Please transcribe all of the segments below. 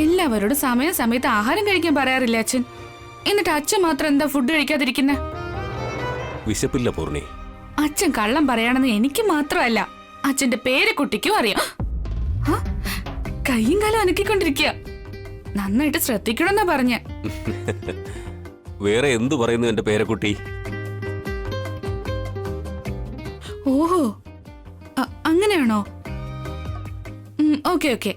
എല്ലാവരോടും സമയത്ത് ആഹാരം കഴിക്കാൻ പറയാറില്ല അച്ഛൻ. എന്നിട്ട് അച്ഛൻ മാത്രം എന്താ ഫുഡ് കഴിക്കാതിരിക്കുന്നെ? വിശപ്പില്ല പൂർണി. അച്ഛൻ കള്ളം പറയാണെന്ന് എനിക്ക് മാത്രമല്ല, അച്ഛന്റെ പേരക്കുട്ടിക്കും അറിയാം. കയ്യും കാലം അനക്കിക്കൊണ്ടിരിക്കുക. നന്നായിട്ട് ശ്രദ്ധിക്കണമെന്നാ പറഞ്ഞ. വേറെ എന്തു പറയുന്നു എന്റെ പേരക്കുട്ടി? ഓഹോ, അങ്ങനെയാണോ? Okay okay.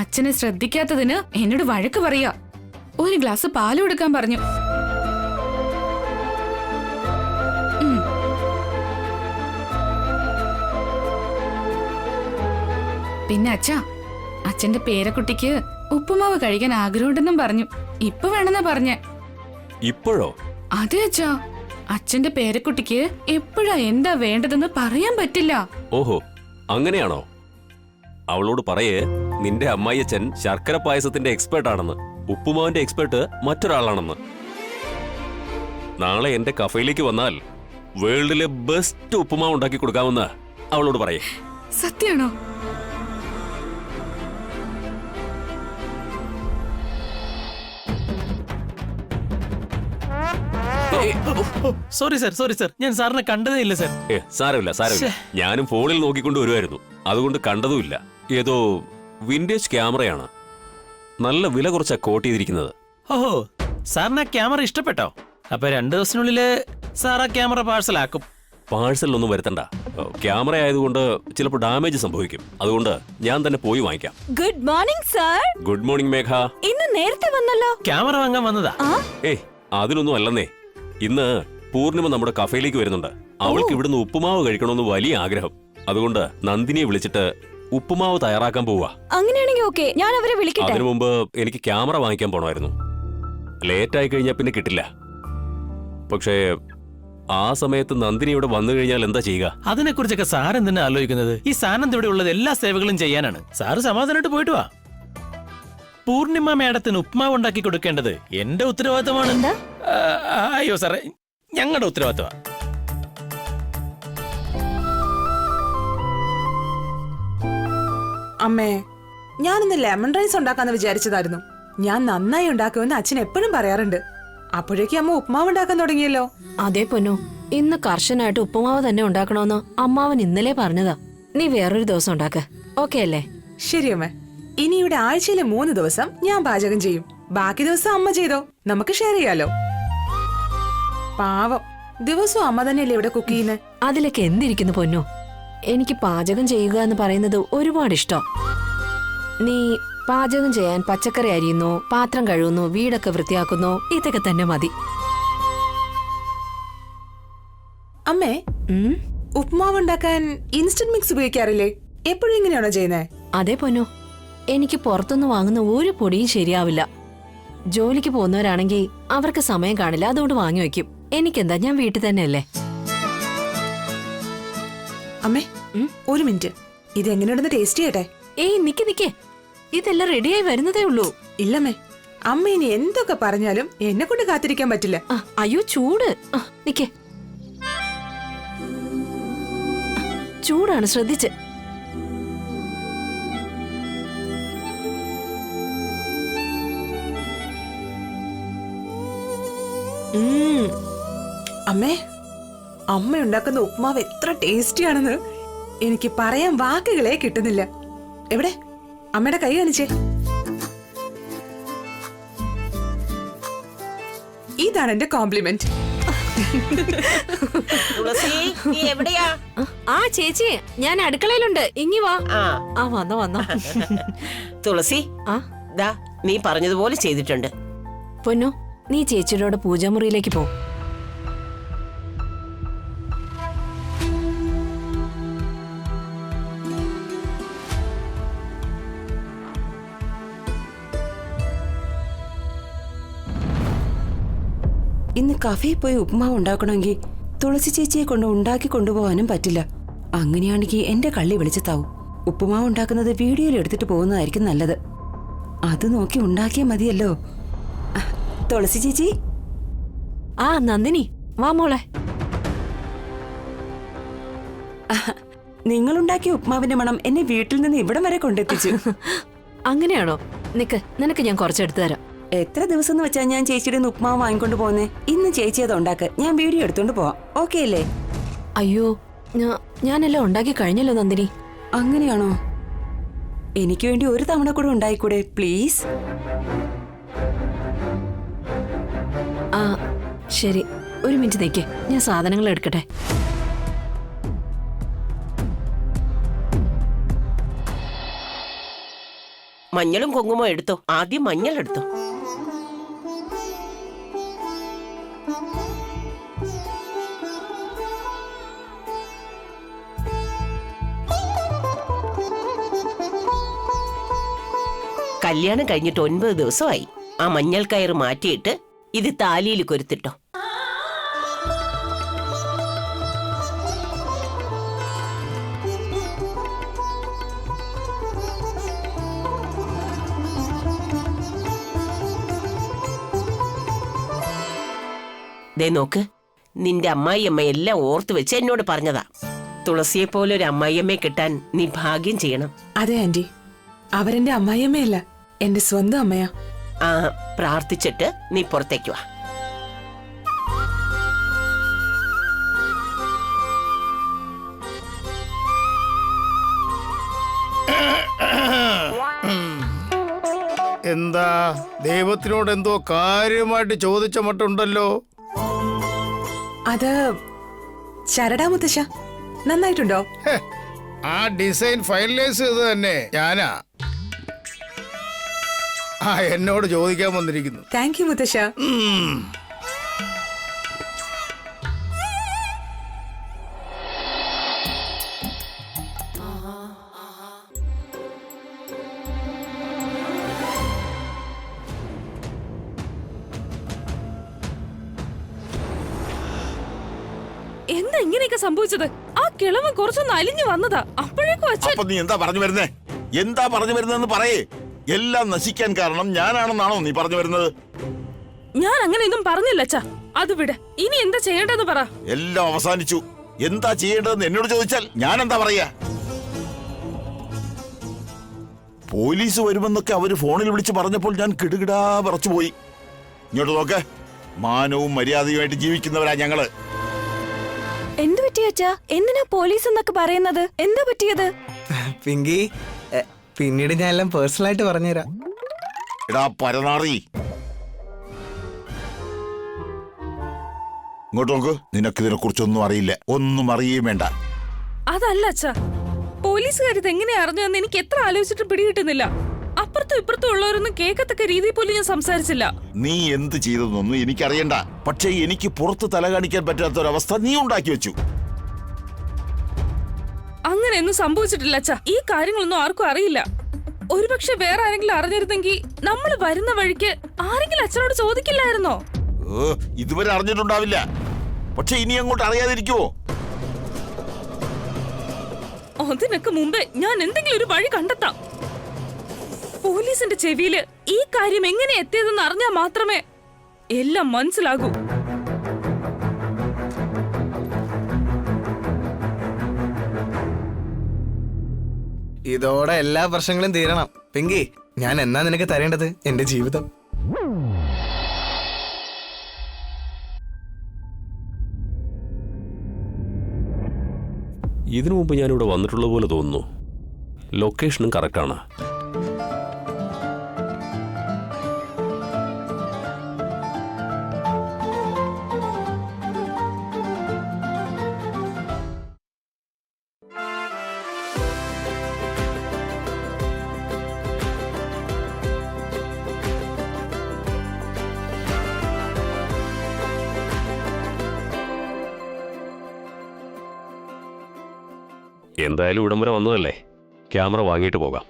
അച്ഛനെ ശ്രദ്ധിക്കാത്തതിന് എന്നോട് വഴക്ക് പറയാ. ഒരു ഗ്ലാസ് പാല് കൊടുക്കാൻ പറഞ്ഞു. പിന്നെ അച്ഛന്റെ പേരക്കുട്ടിക്ക് ഉപ്പുമാവ് കഴിക്കാൻ ആഗ്രഹമുണ്ടെന്നും പറഞ്ഞു. ഇപ്പൊ വേണമെന്നാ പറഞ്ഞേ. ഇപ്പോഴോ? അതെ അച്ഛാ, അച്ഛന്റെ പേരക്കുട്ടിക്ക് എപ്പോഴാ എന്താ വേണ്ടതെന്ന് പറയാൻ പറ്റില്ല. ഓഹോ, അങ്ങനെയാണോ? അവളോട് പറയേ, നിന്റെ അമ്മായിയച്ഛൻ ശർക്കര പായസത്തിന്റെ എക്സ്പേർട്ട് ആണെന്ന്, ഉപ്പുമാവിന്റെ എക്സ്പേർട്ട് മറ്റൊരാളാണെന്ന്. നാളെ എന്റെ കഫയിലേക്ക് വന്നാൽ വേൾഡിലെ ബെസ്റ്റ് ഉപ്പുമാവ് ഉണ്ടാക്കി കൊടുക്കാമെന്ന് അവളോട് പറയേ. സത്യാണോ? സോറി സർ, ഞാൻ സാറിനെ കണ്ടതേ ഇല്ല സർ. സാരമില്ല. ഞാനും ഫോണിൽ നോക്കിക്കൊണ്ട് വരുമായിരുന്നു, അതുകൊണ്ട് കണ്ടതുമില്ല. ഏതോ വിന്റേജ് ക്യാമറയാണ്, നല്ല വില കുറച്ചാ കോട്ട് ചെയ്തിരിക്കുന്നത്. ഓഹോ, സാറിന് ആ ക്യാമറ ഇഷ്ടപ്പെട്ടോ? അപ്പൊ 2 ദിവസത്തിനുള്ളില് സാർ ആ ക്യാമറ പാഴ്സലാക്കും. പാഴ്സലൊന്നും വരുത്തണ്ട. ക്യാമറ ആയതുകൊണ്ട് ചിലപ്പോൾ ഡാമേജ് സംഭവിക്കും, അതുകൊണ്ട് ഞാൻ തന്നെ പോയി വാങ്ങിക്കാം. Good morning sir. Good morning Megha. ഇന്ന് നേരത്തെ വന്നല്ലോ. ക്യാമറ വാങ്ങാൻ വന്നതാ? അതിനൊന്നും അല്ലെന്നേ. ഇന്ന് പൂർണിമ നമ്മുടെ കഫയിലേക്ക് വരുന്നുണ്ട്. അവൾക്ക് ഇവിടുന്ന് ഉപ്പുമാവ് കഴിക്കണമെന്ന് വലിയ ആഗ്രഹം. അതുകൊണ്ട് നന്ദിനിയെ വിളിച്ചിട്ട് ഉപ്പുമാവ് തയ്യാറാക്കാൻ പോവാ. അങ്ങനെയാണെങ്കിൽ ഓക്കേ, ഞാൻ അവരെ വിളിക്കട്ടെ. അതിനു മുമ്പ് എനിക്ക് ക്യാമറ വാങ്ങിക്കാൻ പോണമായിരുന്നു. ലേറ്റ് ആയി കഴിഞ്ഞാൽ പിന്നെ കിട്ടില്ല. പക്ഷേ ആ സമയത്ത് നന്ദിനി ഇവിടെ വന്നു കഴിഞ്ഞാൽ എന്താ ചെയ്യുക? അതിനെക്കുറിച്ചൊക്കെ സാർ എന്തിനാ ആലോചിക്കുന്നത്? ഈ സാനന്ദ് ഇവിടെ ഉള്ളത് എല്ലാ സേവകളും ചെയ്യാനാണ്. സാറ് സമാധാനമായിട്ട് പോയിട്ട് വാ. പൂർണിമ മേഡത്തിന് ഉപ്മാവ് ഉണ്ടാക്കി കൊടുക്കേണ്ടത് എന്റെ ഉത്തരവാദിത്തമാണ്. അയ്യോ സാറേ, ഞങ്ങളുടെ ഉത്തരവാദിത്തമാണ്. അമ്മേ, ഞാനിന്ന് ലെമൺ റൈസ് ഉണ്ടാക്കാന്ന് വിചാരിച്ചതായിരുന്നു. ഞാൻ നന്നായി ഉണ്ടാക്കുമെന്ന് അച്ഛൻ എപ്പോഴും പറയാറുണ്ട്. അപ്പോഴേക്കും അമ്മ ഉപ്മാവ് ഉണ്ടാക്കാൻ തുടങ്ങിയല്ലോ. അതെ പൊന്നു, ഇന്ന് കർശനായിട്ട് ഉപ്പുമാവ് തന്നെ ഉണ്ടാക്കണമെന്ന് അമ്മാവൻ ഇന്നലെ പറഞ്ഞതാ. നീ വേറൊരു ദിവസം ഉണ്ടാക്ക, ഓക്കെ അല്ലേ? ശരി അമ്മ. ഇനി ഇവിടെ ആഴ്ചയിലെ 3 ദിവസം ഞാൻ പാചകം ചെയ്യും, ബാക്കി ദിവസം അമ്മ ചെയ്തോ. നമുക്ക് ഷെയർ ചെയ്യാലോ. പാവം, ദിവസവും അമ്മ തന്നെയല്ലേ ഇവിടെ കുക്ക് ചെയ്യുന്നത്. അതിലൊക്കെ എന്തിരിക്കുന്നു പൊന്നു? എനിക്ക് പാചകം ചെയ്യുക എന്ന് പറയുന്നത് ഒരുപാട് ഇഷ്ടം. നീ പാചകം ചെയ്യാൻ പച്ചക്കറി അരിയുന്നു, പാത്രം കഴുകുന്നു, വീടൊക്കെ വൃത്തിയാക്കുന്നു, ഇതൊക്കെ തന്നെ മതി. അമ്മേ, ഉപ്മാവ് ഉണ്ടാക്കാൻ ഇൻസ്റ്റന്റ് മിക്സ് ഉപയോഗിക്കാറില്ലേ? എപ്പോഴും ഇങ്ങനെയാണോ ചെയ്യുന്നത്? അതെ പൊന്നു, എനിക്ക് പുറത്തുനിന്ന് വാങ്ങുന്ന ഒരു പൊടിയും ശരിയാവില്ല. ജോലിക്ക് പോകുന്നവരാണെങ്കിൽ അവർക്ക് സമയം കാണില്ല, അതുകൊണ്ട് വാങ്ങി വെക്കും. എനിക്കെന്താ, ഞാൻ വീട്ടിൽ തന്നെയല്ലേ. അമ്മേ, ഒരു മിനിറ്റ്, ഇത് എങ്ങനെയുണ്ടെന്ന് ടേസ്റ്റ് ചെയ്യട്ടെ. ഏയ് നിക്ക്, ഇതെല്ലാം റെഡിയായി വരുന്നതേ ഉള്ളൂ. ഇല്ലമ്മേ, അമ്മ ഇനി എന്തൊക്കെ പറഞ്ഞാലും എന്നെ കൊണ്ട് കാത്തിരിക്കാൻ പറ്റില്ല. അയ്യോ ചൂട്, നിക്ക്. ചൂടാണ്, ശ്രദ്ധിച്ച്. അമ്മേ, അമ്മ ഉണ്ടാക്കുന്ന ഉപ്മാവ് എത്ര ടേസ്റ്റിയാണെന്ന് എനിക്ക് പറയാൻ വാക്കുകളെ കിട്ടുന്നില്ല. എവിടെ അമ്മയുടെ കൈ കാണിച്ചേ. ഇതാണ് എന്റെ കോംപ്ലിമെന്റ്. ആ ചേച്ചി, ഞാൻ അടുക്കളയിലുണ്ട്, ഇങ്ങി വാ. വന്നോ. തുളസി, നീ പറഞ്ഞതുപോലെ ചെയ്തിട്ടുണ്ട്. പൊന്നു, നീ ചേച്ചിയോട് പൂജാമുറിയിലേക്ക് പോ. ഇന്ന് കഫയിൽ പോയി ഉപ്മാവ് ഉണ്ടാക്കണമെങ്കിൽ തുളസി ചേച്ചിയെ കൊണ്ട് ഉണ്ടാക്കി കൊണ്ടുപോകാനും പറ്റില്ല. അങ്ങനെയാണെങ്കിൽ എന്റെ കള്ളി വിളിച്ചെത്താവും. ഉപ്പുമാവ് ഉണ്ടാക്കുന്നത് വീഡിയോയിൽ എടുത്തിട്ട് പോകുന്നതായിരിക്കും നല്ലത്. അത് നോക്കി ഉണ്ടാക്കിയാൽ മതിയല്ലോ. തുളസി ചേച്ചി. നന്ദിനി, വാ മോളെ. നിങ്ങളുണ്ടാക്കിയ ഉപ്മാവിന്റെ മണം എന്നെ വീട്ടിൽ നിന്ന് ഇവിടം വരെ കൊണ്ടെത്തിച്ചു. അങ്ങനെയാണോ? നിക്ക്, നിനക്ക് ഞാൻ കുറച്ചെടുത്തു തരാം. എത്ര ദിവസം എന്ന് വെച്ചാ ഞാൻ ചേച്ചിയുടെ നിന്ന് ഉപ്മാവ് വാങ്ങിക്കൊണ്ട് പോന്നേ? ഇന്ന് ചേച്ചി അത് ഉണ്ടാക്ക്, ഞാൻ വീഡിയോ എടുത്തോണ്ട് പോവാം. ഓക്കെ അല്ലേ? അയ്യോ, ഞാനെല്ലാം ഉണ്ടാക്കി കഴിഞ്ഞല്ലോ നന്ദിനി. അങ്ങനെയാണോ? എനിക്ക് വേണ്ടി ഒരു തവണ കൂടെ ഉണ്ടായിക്കൂടെ പ്ലീസ്? ആ ശരി, ഒരു മിനിറ്റ് നിൽക്കേ, ഞാൻ സാധനങ്ങൾ എടുക്കട്ടെ. മഞ്ഞളും കുങ്കുമോ എടുത്തോ. ആദ്യം മഞ്ഞൾ എടുത്തോ. കല്യാണം കഴിഞ്ഞിട്ട് 9 ദിവസമായി. ആ മഞ്ഞൾ കയറ് മാറ്റിയിട്ട് ഇത് താലിയിൽ കൊരുത്തിട്ടോ. ദേ നോക്ക്, നിന്റെ അമ്മായിയമ്മ എല്ലാം ഓർത്തു വെച്ച് എന്നോട് പറഞ്ഞതാ. തുളസിയെ പോലെ ഒരു അമ്മായിയമ്മയെ കിട്ടാൻ നീ ഭാഗ്യം ചെയ്യണം. അതെ ആന്റി, അവരെന്റെ അമ്മായിയമ്മയല്ല, എന്റെ സ്വന്തം അമ്മയാ. ആ, പ്രാർത്ഥിച്ചിട്ട് നീ പുറത്തേക്ക് വാ. എന്താ ദൈവത്തിനോട് എന്തോ കാര്യമായിട്ട് ചോദിച്ച മട്ടുണ്ടല്ലോ? അത് ശരടാ മുത്തശ്ശ, നന്നായിട്ടുണ്ടോ? ഹെ, ആ ഡിസൈൻ ഫൈനലൈസ് ചെയ്ത് തന്നെ ഞാനാ. ആ, എന്നോട് ചോദിക്കാൻ വന്നിരിക്കുന്നു. താങ്ക് യു മുത്തശ്ശ. എന്താ ഇങ്ങനെയൊക്കെ സംഭവിച്ചത്? ആ കിളവൻ കുറച്ചൊന്ന് അലിഞ്ഞു വന്നതാ, അപ്പോഴേക്കും അച്ഛൻ. അപ്പൊ നീ എന്താ പറഞ്ഞു വരുന്നേ? എന്താ പറഞ്ഞു വരുന്നതെന്ന് പറയേ. എല്ലാം നശിക്കാൻ കാരണം ഞാനാണെന്നാണോ നീ പറഞ്ഞു വരുന്നത്? ഞാൻ അങ്ങനെയൊന്നും പറഞ്ഞില്ല അച്ഛാ. അത് വിട്, ഇനി എന്താ ചെയ്യേണ്ടതെന്ന് പറ. എല്ലാം അവസാനിച്ചു. എന്താ ചെയ്യേണ്ടതെന്ന് എന്നോട് ചോദിച്ചാൽ ഞാൻ എന്താ പറയാ? പോലീസ് വരുമെന്നൊക്കെ അവര് ഫോണിൽ വിളിച്ച് പറഞ്ഞപ്പോൾ ഞാൻ കിടുകിടാ വിറച്ചുപോയി. ഇങ്ങോട്ട് നോക്ക്, മാനവും മര്യാദയുമായിട്ട് ജീവിക്കുന്നവരാ ഞങ്ങള്. എന്ത് പറ്റിയച്ചാ? എന്തിനാ പോലീസ് എന്നൊക്കെ പറയുന്നത്? എന്താ പറ്റിയത്? പിങ്കി, പിന്നീട് ഞാൻ എല്ലാം പേഴ്സണൽ ആയിട്ട് പറഞ്ഞുതരാം. എടാ പരനാറി, ഇങ്ങോട്ട് നോക്ക്. നിനക്കിതിനെ കുറിച്ചൊന്നും അറിയില്ല, ഒന്നും അറിയുകയും വേണ്ട. അതല്ല അച്ഛാ, പോലീസുകാർ ഇത് എങ്ങനെ അറിഞ്ഞു എന്ന് എനിക്ക് എത്ര ആലോചിച്ചിട്ട് പിടികിട്ടുന്നില്ല. അപ്പുറത്തും ഇപ്പുറത്തും ഉള്ളവരൊന്നും കേൾക്കത്തക്ക രീതിയിൽ പോലും ഞാൻ സംസാരിച്ചില്ല. നീ എന്ത് ചെയ്തെന്നൊന്നും എനിക്കറിയണ്ട. പക്ഷേ എനിക്ക് പുറത്ത് തല കാണിക്കാൻ പറ്റാത്തൊരവസ്ഥ നീ ഉണ്ടാക്കി വെച്ചു. അങ്ങനെയൊന്നും സംഭവിച്ചിട്ടില്ല അച്ഛാ. ഈ കാര്യങ്ങളൊന്നും ആർക്കും അറിയില്ല. ഒരുപക്ഷെ വേറെ ആരെങ്കിലും അറിഞ്ഞിരുന്നെങ്കിൽ നമ്മൾ വരുന്ന വഴിക്ക് ആരെങ്കിലും അച്ഛനോട് ചോദിക്കില്ലായിരുന്നോ? ഇതുവരെ അറിഞ്ഞിട്ടുണ്ടാവില്ല. പക്ഷെ ഇനി അങ്ങോട്ട് അറിയാതിരിക്കുവോ? അതിനൊക്കെ മുമ്പേ ഞാൻ എന്തെങ്കിലും ഒരു വഴി കണ്ടെത്താം. പോലീസിന്റെ ചെവിയില് ഈ കാര്യം എങ്ങനെ എത്തിയതെന്ന് അറിഞ്ഞാൽ മാത്രമേ എല്ലാം മനസ്സിലാകൂ. ഇതോടെ എല്ലാ പ്രശ്നങ്ങളും തീരണം. പിങ്കി, ഞാൻ എന്നാ നിനക്ക് തരേണ്ടത്? എന്റെ ജീവിതം. ഇതിനു മുമ്പ് ഞാനിവിടെ വന്നിട്ടുള്ള പോലെ തോന്നുന്നു. ലൊക്കേഷനും കറക്റ്റാണ്. എന്തായാലും ഇവിടം വരെ വന്നതല്ലേ, ക്യാമറ വാങ്ങിയിട്ട് പോകാം.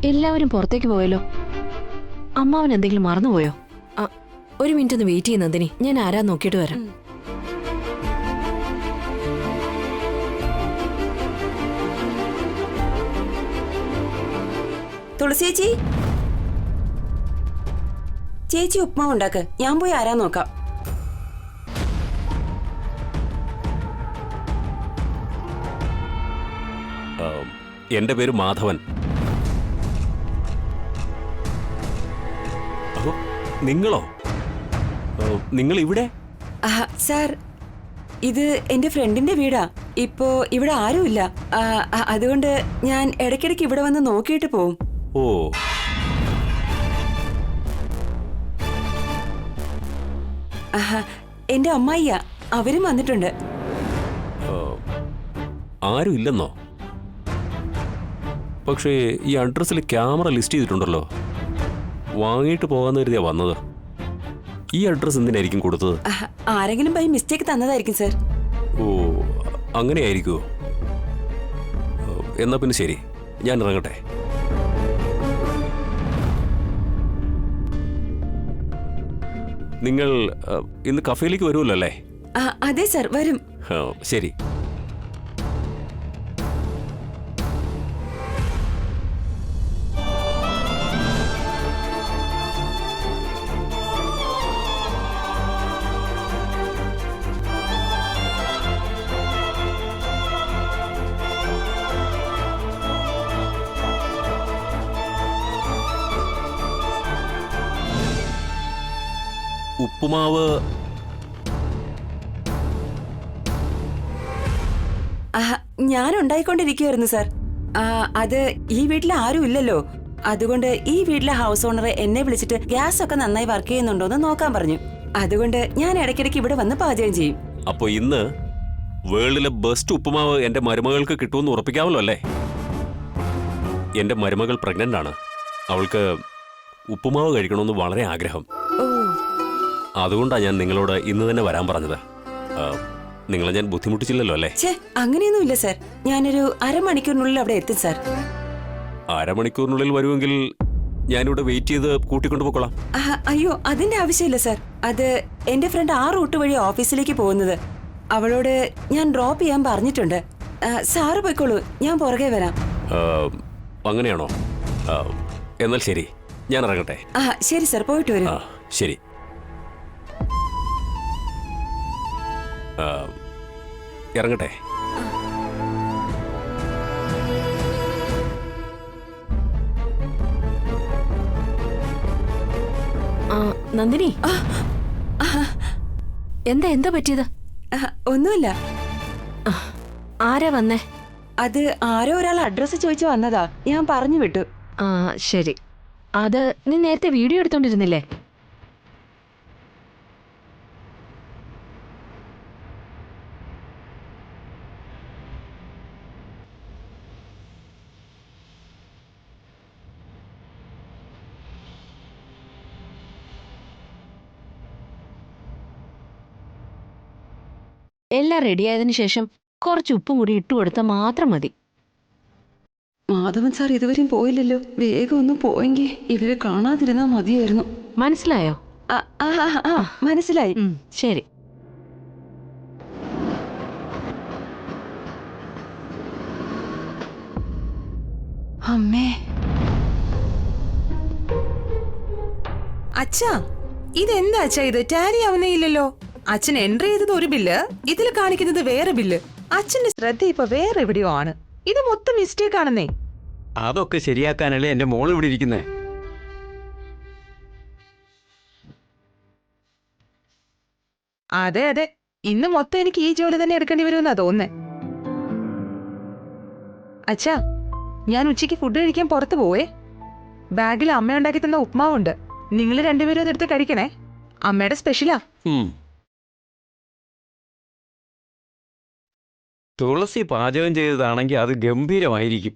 എല്ലാവരും പുറത്തേക്ക് പോയല്ലോ. അമ്മാവൻ എന്തെങ്കിലും മറന്നുപോയോ? ഒരു മിനിറ്റ് ഒന്ന് വെയിറ്റ് ചെയ്യുന്ന നന്ദിനി, ഞാൻ ആരാ നോക്കിയിട്ട് വരാം. തുളസി ചേച്ചി, ചേച്ചി ഉപ്മാവ് ഉണ്ടാക്ക്, ഞാൻ പോയി ആരാ നോക്കാം. എന്റെ പേര് മാധവൻ. നിങ്ങളോ? നിങ്ങൾ ഇവിടെ? സാർ, ഇത് എന്റെ ഫ്രണ്ടിന്റെ വീടാ. ഇപ്പോ ഇവിടെ ആരുമില്ല. അതുകൊണ്ട് ഞാൻ ഇടയ്ക്കിടയ്ക്ക് ഇവിടെ വന്ന് നോക്കിയിട്ട് പോവും. ഓ, എന്റെ അമ്മായിയാ, അവരും വന്നിട്ടുണ്ട്. ആരും ഇല്ലെന്നോ? പക്ഷേ ഈ അഡ്രസ്സിൽ ക്യാമറ ലിസ്റ്റ് ചെയ്തിട്ടുണ്ടല്ലോ. വാങ്ങിയിട്ട് പോകാന്ന് കരുതിയാ വന്നത്. ഈ അഡ്രസ് എന്തിനായിരിക്കും കൊടുത്തത്? ആരെങ്കിലും ബൈ മിസ്റ്റേക്ക് തന്നതായിരിക്കും സാർ. ഓ, അങ്ങനെയായിരിക്കുമോ? എന്നാ പിന്നെ ശരി, ഞാൻ ഇറങ്ങട്ടെ. നിങ്ങൾ ഇന്ന് കഫേയിലേക്ക് വരുമല്ലോ അല്ലേ? അതെ സാർ, വരും. ശരി. ഉപ്പുമാവ് ഞാൻ ഉണ്ടായിക്കൊണ്ടിരിക്കുവായിരുന്നു സാർ. അത് ഈ വീട്ടിൽ ആരും ഇല്ലല്ലോ. അതുകൊണ്ട് ഈ വീട്ടിലെ ഹൗസ് ഓണർ എന്നെ വിളിച്ചിട്ട് ഗ്യാസ് ഒക്കെ നന്നായി വർക്ക് ചെയ്യുന്നുണ്ടോന്ന് നോക്കാൻ പറഞ്ഞു. അതുകൊണ്ട് ഞാൻ ഇടയ്ക്കിടയ്ക്ക് ഇവിടെ വന്ന് പാചകം ചെയ്യും. അപ്പൊ ഇന്ന് വേൾഡിലെ ബെസ്റ്റ് ഉപ്പുമാവ് എന്റെ മരുമകൾക്ക് കിട്ടുമെന്ന് ഉറപ്പിക്കാമല്ലോ അല്ലേ? എന്റെ മരുമകൾ പ്രഗ്നന്റ് ആണ്. അവൾക്ക് ഉപ്പുമാവ് കഴിക്കണമെന്ന് വളരെ ആഗ്രഹം. അതുകൊണ്ടാണ് ഞാൻ നിങ്ങളോട് ഇന്ന് തന്നെ വരാൻ പറഞ്ഞത്. നിങ്ങളെ ഞാൻ ബുദ്ധിമുട്ടിച്ചില്ലല്ലോ അല്ലേ? അങ്ങനെയൊന്നുമില്ല സാർ. ഞാനൊരു അരമണിക്കൂറിനുള്ളിൽ അവിടെ എത്തും സാർ. അരമണിക്കൂറിനുള്ളിൽ വരുമെങ്കിൽ ഞാനിവിടെ വെയിറ്റ് ചെയ്ത് കൂട്ടിക്കൊണ്ടു പോയിക്കോളാം. അയ്യോ, അതിന്റെ ആവശ്യമില്ല സാർ. അത് എന്റെ ഫ്രണ്ട് ആ റൂട്ട് വഴി ഓഫീസിലേക്ക് പോകുന്നത്. അവളോട് ഞാൻ ഡ്രോപ്പ് ചെയ്യാൻ പറഞ്ഞിട്ടുണ്ട്. സാറ് പോയിക്കോളൂ, ഞാൻ പുറകെ വരാം. അങ്ങനെയാണോ? എന്നാൽ ശരി, ഞാൻ ഇറങ്ങട്ടെ. ശരി സാർ, പോയിട്ട് വരും. ശരി. ഇറങ്ങട്ടെ. നന്ദിനി, എന്താ പറ്റിയത്? ഒന്നുമില്ല. ആരാ വന്നേ? അത് ആരോ ഒരാൾ അഡ്രസ് ചോദിച്ചു വന്നതാ, ഞാൻ പറഞ്ഞു വിട്ടു. ശരി. അത് നീ നേരത്തെ വീഡിയോ എടുത്തോണ്ടിരുന്നില്ലേ? എല്ലാം റെഡിയായതിനു ശേഷം കുറച്ച് ഉപ്പും കൂടി ഇട്ടുകൊടുത്താൽ മാത്രം മതി. മാധവൻ സാർ ഇതുവരെയും പോയില്ലല്ലോ. വേഗം ഒന്ന് പോയെങ്കിൽ ഇവരെ കാണാതിരുന്നാ മതിയായിരുന്നു. മനസ്സിലായോ? മനസ്സിലായി. ശരി. അമ്മേ. അച്ഛാ, ഇതെന്താ അച്ഛാ ഇത്? ടാലി ആവുന്നേയില്ലല്ലോ. അച്ഛൻ എൻട്രി ചെയ്തത് ഒരു ബില്ല്, ഇതിൽ കാണിക്കുന്നത് വേറെ ബില്ല്. അച്ഛന്റെ ശ്രദ്ധ ഇപ്പൊ വേറെ എവിടെയോ ആണ്. ഇത് മൊത്തം മിസ്റ്റേക്ക് ആണെന്നേ. അതൊക്കെ ശരിയാക്കാനല്ലേ എന്റെ മോൾ ഇവിടെ ഇരിക്കുന്നേ. അതെ അതെ, ഇന്ന് മൊത്തം എനിക്ക് ഈ ജോലി തന്നെ എടുക്കേണ്ടി വരുമെന്നാ തോന്നുന്നേ. അച്ഛാ, ഞാൻ ഉച്ചയ്ക്ക് ഫുഡ് കഴിക്കാൻ പുറത്ത് പോവേ. ബാഗിൽ അമ്മ ഉണ്ടാക്കി തന്ന ഉപ്മാവുണ്ട്. നിങ്ങൾ രണ്ടുപേരും അതെടുത്ത് കഴിക്കണേ. അമ്മയുടെ സ്പെഷ്യലാ. തുളസി പാചകം ചെയ്തതാണെങ്കിൽ അത് ഗംഭീരമായിരിക്കും.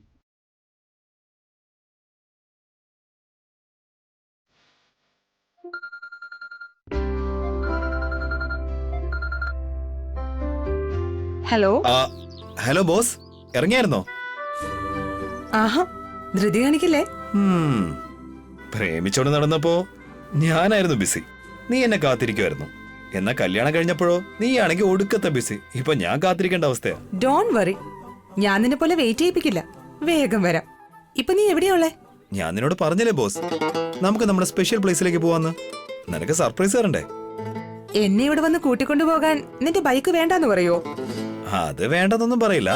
ഹലോ. ഹലോ ബോസ്, ഇറങ്ങിയായിരുന്നോ? ആഹാ, ധൃതി കാണിക്കില്ലേ? പ്രേമിച്ചോട് നടന്നപ്പോ ഞാനായിരുന്നു ബിസി. നീ എന്നെ കാത്തിരിക്കുമായിരുന്നു. എന്നാ കല്യാണം കഴിഞ്ഞപ്പോഴോ നീ ആണെങ്കിൽ ഒടുക്കത്തെ ബിസി. ഇപ്പൊ ഞാൻ കാത്തിരിക്കേണ്ട അവസ്ഥയാ. ഡോണ്ട് വറി, ഞാൻ നിന്നെ പോലെ വെയിറ്റ് ചെയ്യിപ്പിക്കില്ല. വേഗം വരാം. ഇപ്പൊ നീ എവിടെയുള്ളേ? ഞാൻ നിന്നോട് പറഞ്ഞില്ലേ ബോസ്, നമുക്ക് നമ്മുടെ സ്പെഷ്യൽ പ്ലേസിലേക്ക് പോവാന്ന്. നിനക്ക് സർപ്രൈസ് തരണ്ടേ? എന്നെ ഇവിടെ വന്ന് കൂട്ടിക്കൊണ്ടുപോകാൻ നിന്റെ ബൈക്ക് വേണ്ടെന്ന് പറയോ? അത് വേണ്ടെന്നൊന്നും പറയില്ല.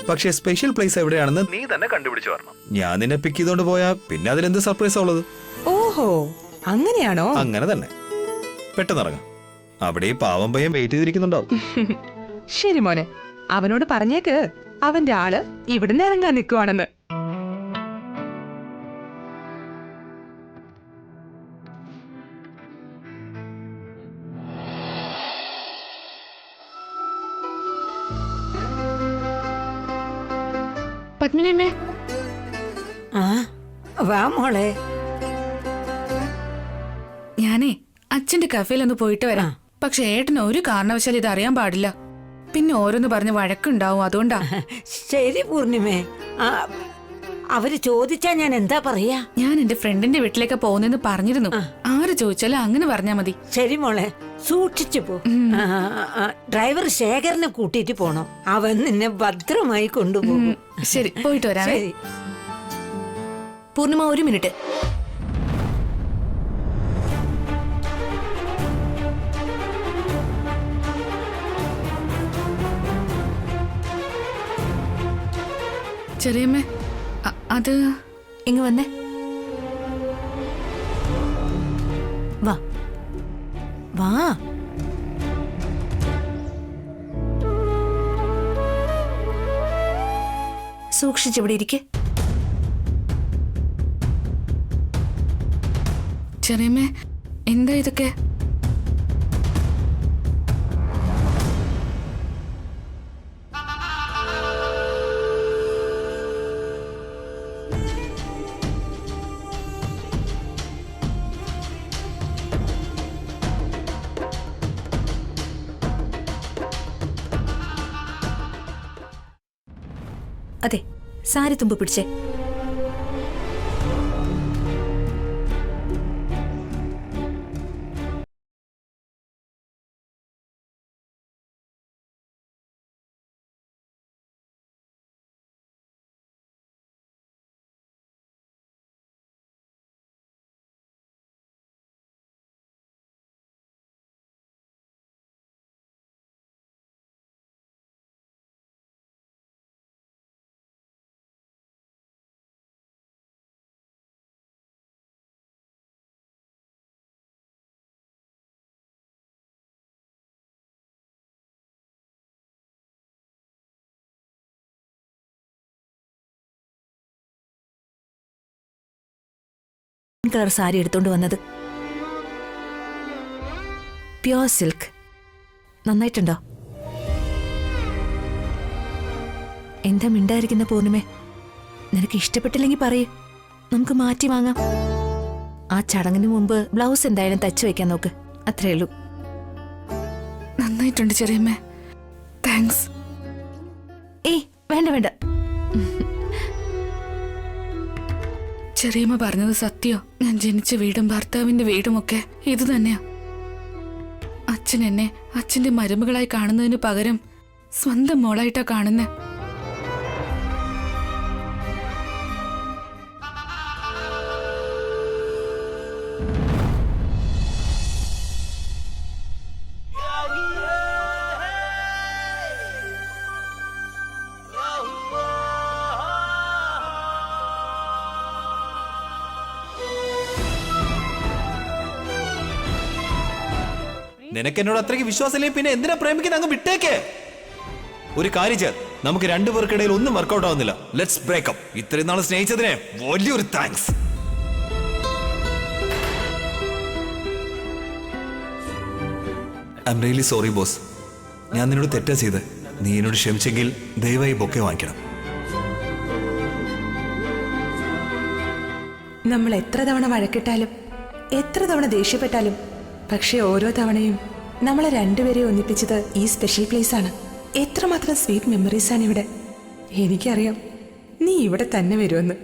പക്ഷെ സ്പെഷ്യൽ പ്ലേസ് എവിടെയാണെന്ന് നീ തന്നെ കണ്ടുപിടിച്ചു വരണം. ഞാൻ നിന്നെ പിക്ക് ചെയ്തോണ്ട് പോയാ പിന്നെ അതിലെന്ത് സർപ്രൈസ് ഉള്ളത്? ഓഹോ, അങ്ങനെയാണോ? അങ്ങനെ തന്നെ. പെട്ടെന്ന് ഇറങ്ങാം. അവിടെ ഈ പാവം പയ്യൻ വെയിറ്റ് ചെയ്തിരിക്കുന്നുണ്ടാവും. ശരി മോനെ, അവനോട് പറഞ്ഞേക്ക് അവന്റെ ആള് ഇവിടുന്ന് ഇറങ്ങാൻ നിൽക്കുവാണെന്ന്. പത്മിനിയമ്മേ. ആ വാ മോളെ. ഞാനേ അച്ഛന്റെ കഫേയിൽ ഒന്ന് പോയിട്ട് വരാം. പക്ഷെ ഏട്ടന് ഒരു കാരണവശാലും ഇത് അറിയാൻ പാടില്ല. പിന്നെ ഓരോന്ന് പറഞ്ഞ് വഴക്കുണ്ടാവും, അതുകൊണ്ടാ. ശരി പൂർണിമേ, അവര് ചോദിച്ചാ ഞാൻ എന്താ പറയാ? ഞാൻ എന്റെ ഫ്രണ്ടിന്റെ വീട്ടിലേക്ക് പോകുന്നെന്ന് പറഞ്ഞിരുന്നു. ആര് ചോദിച്ചാലും അങ്ങനെ പറഞ്ഞാ മതി. ശരി മോളെ, സൂക്ഷിച്ചു പോ. ഡ്രൈവർ ശേഖരനെ കൂട്ടിയിട്ട് പോണം. അവൻ നിന്നെ ഭദ്രമായി കൊണ്ടുപോകും. ശരി, പോയിട്ട് വരാം. പൂർണിമ, ഒരു മിനിറ്റ്. ചെറിയമ്മേ, അത് ഇങ്ങ് വന്നേ. വാ വാ. സൂക്ഷിച്ചിവിടെ ഇരിക്കെ. ചെറിയമ്മേ, എന്താ ഇതൊക്കെ? അതെ, സാരി തുമ്പ് പിടിച്ചേ. കളർ സാരി എടുത്തോണ്ട് വന്നത്. Pure silk. നന്നായിട്ടുണ്ടോ? എന്താ മിണ്ടായിരിക്കുന്ന പൂർണിമേ? നിനക്ക് ഇഷ്ടപ്പെട്ടില്ലെങ്കിൽ പറയൂ, നമുക്ക് മാറ്റി വാങ്ങാം. ആ ചടങ്ങിന് മുമ്പ് ബ്ലൗസ് എന്തായാലും തച്ചു വെക്കാൻ നോക്ക്. അത്രേ ഉള്ളൂ. നന്നായിട്ടുണ്ട് ചെറിയമ്മേ, താങ്ക്സ്. ഏയ് വേണ്ട വേണ്ട. ചെറിയമ്മ പറഞ്ഞത് സത്യോ? ഞാൻ ജനിച്ച വീടും ഭർത്താവിന്റെ വീടും ഒക്കെ ഇത് തന്നെയാ. അച്ഛൻ എന്നെ അച്ഛന്റെ മരുമകളായി കാണുന്നതിന് പകരം സ്വന്തം മോളായിട്ടാ കാണുന്നേ. നിനക്ക് എന്നോട് അത്രയ്ക്ക് വിശ്വാസമില്ലേ പിന്നെ എന്തിനാ പ്രേമിക്കുന്ന? അങ്ങ് വിട്ടേക്ക്. ഒരു കാര്യം ചെയ്ത് നമുക്ക് രണ്ടുപേർക്കിടയിൽ ഒന്നും വർക്കൗട്ട് ആവുന്നില്ല. Let's breakup. ഇത്രയും നാൾ സ്നേഹിച്ചതിനെ വലിയൊരു thanks. I am really sorry boss. ഞാൻ നിന്നോട് തെറ്റാ ചെയ്ത്. നീ എന്നോട് ക്ഷമിച്ചെങ്കിൽ ദയവായി ബൊക്കെ വാങ്ങിക്കണം. നമ്മൾ എത്ര തവണ വഴക്കിട്ടാലും എത്ര തവണ ദേഷ്യപ്പെട്ടാലും, പക്ഷെ ഓരോ തവണയും നമ്മളെ രണ്ടുപേരെ ഒന്നിപ്പിച്ചത് ഈ സ്പെഷ്യൽ പ്ലേസ് ആണ്. എത്രമാത്രം സ്വീറ്റ് മെമ്മറീസ് ആണ് ഇവിടെ. എനിക്കറിയാം നീ ഇവിടെ തന്നെ വരുമെന്ന്.